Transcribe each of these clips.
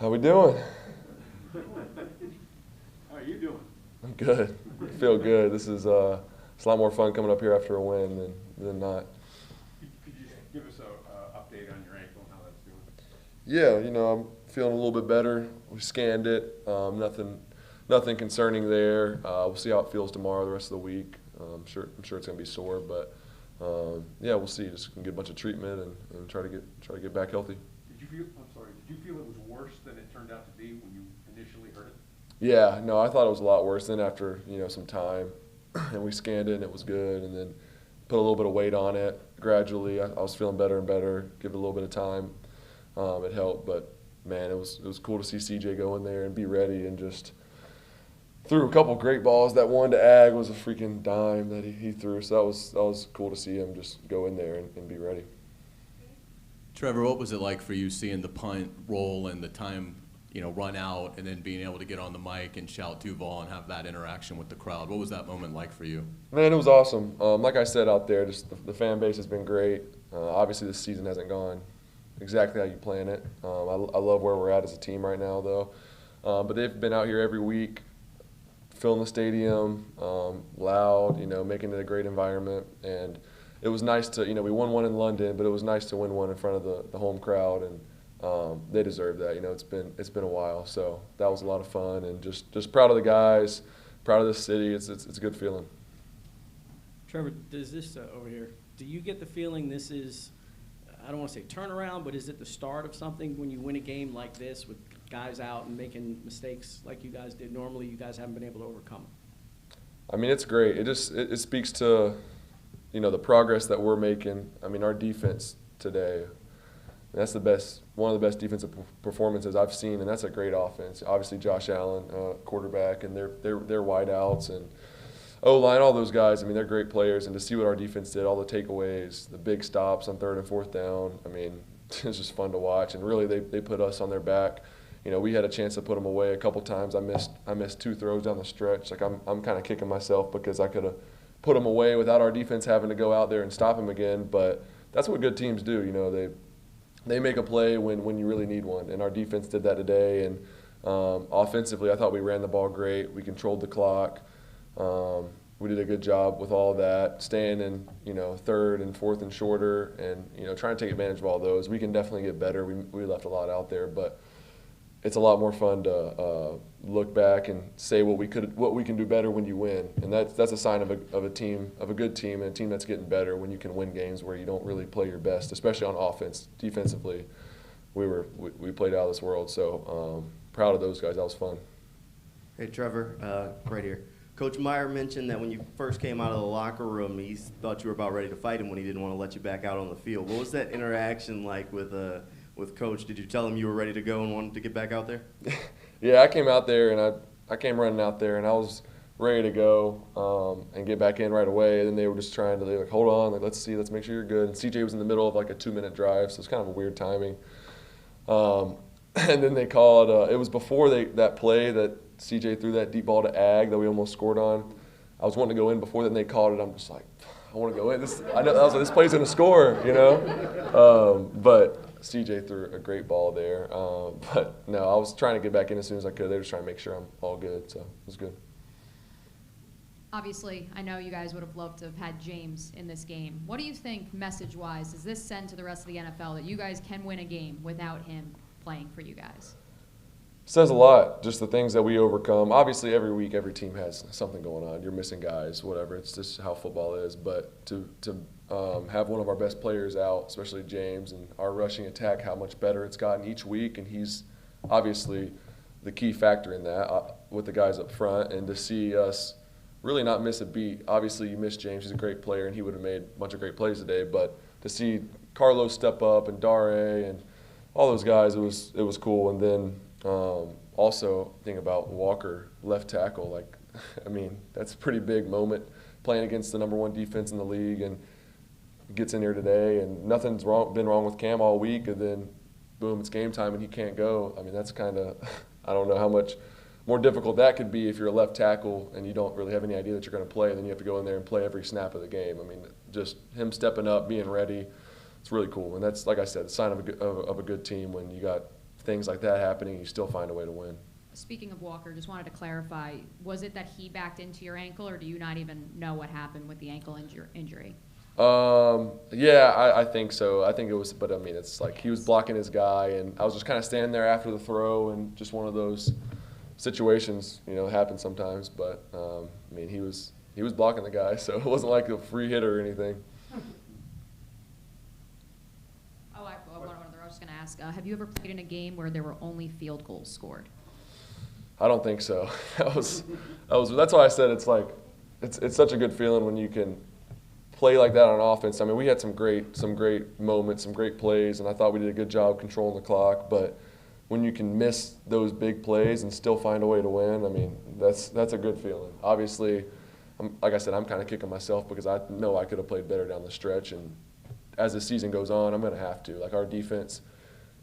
How we doing? How are you doing? I'm good. Feel good. This is it's a lot more fun coming up here after a win than not. Could you give us an update on your ankle and how that's doing? Yeah, I'm feeling a little bit better. We scanned it. Nothing concerning there. We'll see how it feels tomorrow, the rest of the week. I'm sure it's gonna be sore, but yeah, we'll see. Just gonna get a bunch of treatment and try to get back healthy. Did you feel it was worse than it turned out to be when you initially heard it? Yeah, no, I thought it was a lot worse. Then after some time, and we scanned it and it was good, and then put a little bit of weight on it gradually. I was feeling better and better. Give it a little bit of time. It helped, but man, it was cool to see CJ go in there and be ready and just threw a couple great balls. That one to Ag was a freaking dime that he threw. So that was cool to see him just go in there and be ready. Trevor, what was it like for you seeing the punt roll and the time, run out and then being able to get on the mic and shout Duval and have that interaction with the crowd? What was that moment like for you? Man, it was awesome. Like I said out there, just the fan base has been great. Obviously, this season hasn't gone exactly how you plan it. I love where we're at as a team right now, though. But they've been out here every week, filling the stadium, loud, making it a great environment. And it was nice to, we won one in London, but it was nice to win one in front of the home crowd, and they deserve that. It's been a while, so that was a lot of fun, and just proud of the guys, proud of the city. It's a good feeling. Trevor, does this over here? Do you get the feeling this is, I don't want to say turnaround, but is it the start of something when you win a game like this with guys out and making mistakes like you guys did? Normally, you guys haven't been able to overcome. I mean, it's great. It speaks to the progress that we're making. I mean, our defense today, that's one of the best defensive performances I've seen, and that's a great offense. Obviously, Josh Allen, quarterback, and their wideouts and O-line, all those guys. I mean, they're great players, and to see what our defense did, all the takeaways, the big stops on 3rd and 4th down. I mean, it's just fun to watch, and really they put us on their back. We had a chance to put them away a couple times. I missed 2 throws down the stretch. Like I'm kind of kicking myself because I could have put them away without our defense having to go out there and stop them again. But that's what good teams do. They make a play when you really need one, and our defense did that today. And offensively, I thought we ran the ball great. We controlled the clock. We did a good job with all of that, staying in 3rd and 4th and shorter, and trying to take advantage of all those. We can definitely get better. We left a lot out there, but it's a lot more fun to look back and say what we can do better when you win, and that's a sign of a good team, and a team that's getting better when you can win games where you don't really play your best, especially on offense. Defensively, we played out of this world. So proud of those guys. That was fun. Hey Trevor, right here. Coach Meyer mentioned that when you first came out of the locker room, he thought you were about ready to fight him when he didn't want to let you back out on the field. What was that interaction like with Coach? Did you tell him you were ready to go and wanted to get back out there? Yeah, I came out there, and I came running out there, and I was ready to go and get back in right away. And then they were just they were like, hold on, let's make sure you're good. And CJ was in the middle of like a 2-minute drive, so it's kind of a weird timing. And then they called. It was before that play that CJ threw that deep ball to Ag that we almost scored on. I was wanting to go in before then they called it. I'm just like, I want to go in. I know this play's gonna score, but CJ threw a great ball there. But no, I was trying to get back in as soon as I could. They were just trying to make sure I'm all good, so it was good. Obviously, I know you guys would have loved to have had James in this game. What do you think, message-wise, does this send to the rest of the NFL that you guys can win a game without him playing for you guys? Says a lot, just the things that we overcome. Obviously, every week, every team has something going on. You're missing guys, whatever. It's just how football is. But to have one of our best players out, especially James, and our rushing attack, how much better it's gotten each week, and he's obviously the key factor in that with the guys up front. And to see us really not miss a beat. Obviously, you miss James. He's a great player, and he would have made a bunch of great plays today. But to see Carlos step up and Dare and all those guys, it was cool. And then also think about Walker, left tackle. Like, I mean, that's a pretty big moment playing against the #1 defense in the league, and gets in here today, and nothing's been wrong with Cam all week, and then boom, it's game time and he can't go. I mean, that's kind of, I don't know how much more difficult that could be if you're a left tackle and you don't really have any idea that you're going to play, and then you have to go in there and play every snap of the game. I mean, just him stepping up, being ready, it's really cool. And that's, like I said, a sign of a good team when you got things like that happening, you still find a way to win. Speaking of Walker, just wanted to clarify, was it that he backed into your ankle, or do you not even know what happened with the ankle injury? Yeah, I think so. I think it was, but I mean, it's like he was blocking his guy, and I was just kind of standing there after the throw, and just one of those situations, happen sometimes. But I mean, he was blocking the guy, so it wasn't like a free hit or anything. Oh, I was just going to ask, have you ever played in a game where there were only field goals scored? I don't think so. That's why I said it's like it's such a good feeling when you can play like that on offense. I mean, we had some great moments, some great plays, and I thought we did a good job controlling the clock. But when you can miss those big plays and still find a way to win, I mean, that's a good feeling. Obviously, like I said, I'm kind of kicking myself because I know I could have played better down the stretch. And as the season goes on, I'm going to have to. Like, our defense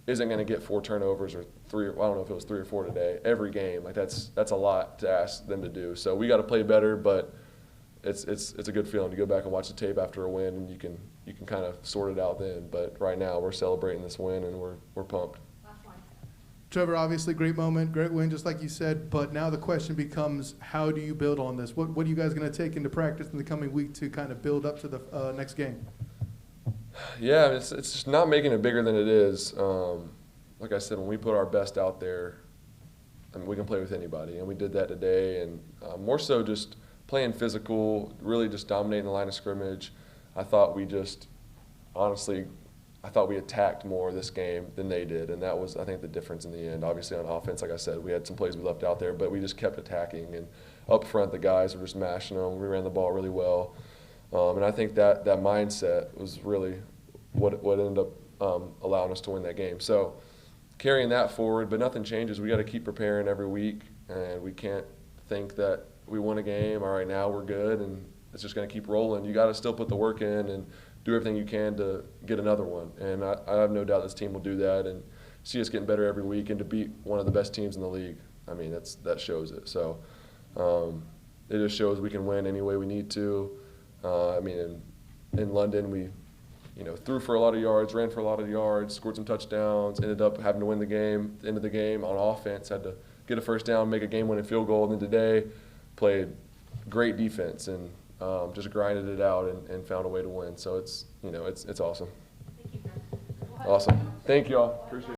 isn't going to get 4 turnovers or 3. I don't know if it was 3 or 4 today. Every game, like that's a lot to ask them to do. So we got to play better, but it's a good feeling to go back and watch the tape after a win, and you can kind of sort it out then. But right now, we're celebrating this win, and we're pumped. Trevor, obviously great moment, great win, just like you said. But now the question becomes, how do you build on this? What are you guys going to take into practice in the coming week to kind of build up to the next game? Yeah, it's just not making it bigger than it is. Like I said, when we put our best out there, I mean, we can play with anybody, and we did that today. And more so just playing physical, really just dominating the line of scrimmage. I thought we attacked more this game than they did, and that was, I think, the difference in the end. Obviously on offense, like I said, we had some plays we left out there, but we just kept attacking. And up front, the guys were just mashing them. We ran the ball really well. And I think that mindset was really what ended up allowing us to win that game. So carrying that forward, but nothing changes. We got to keep preparing every week, and we can't think that we won a game, all right, now we're good, and it's just going to keep rolling. You got to still put the work in and do everything you can to get another one. And I have no doubt this team will do that and see us getting better every week, and to beat one of the best teams in the league. I mean, that shows it. So it just shows we can win any way we need to. I mean, in London, we threw for a lot of yards, ran for a lot of yards, scored some touchdowns, ended up having to win the game. At the end of the game on offense, had to get a first down, make a game-winning field goal. And then today, played great defense and just grinded it out and found a way to win. So it's awesome. Awesome. Thank you all. Appreciate it.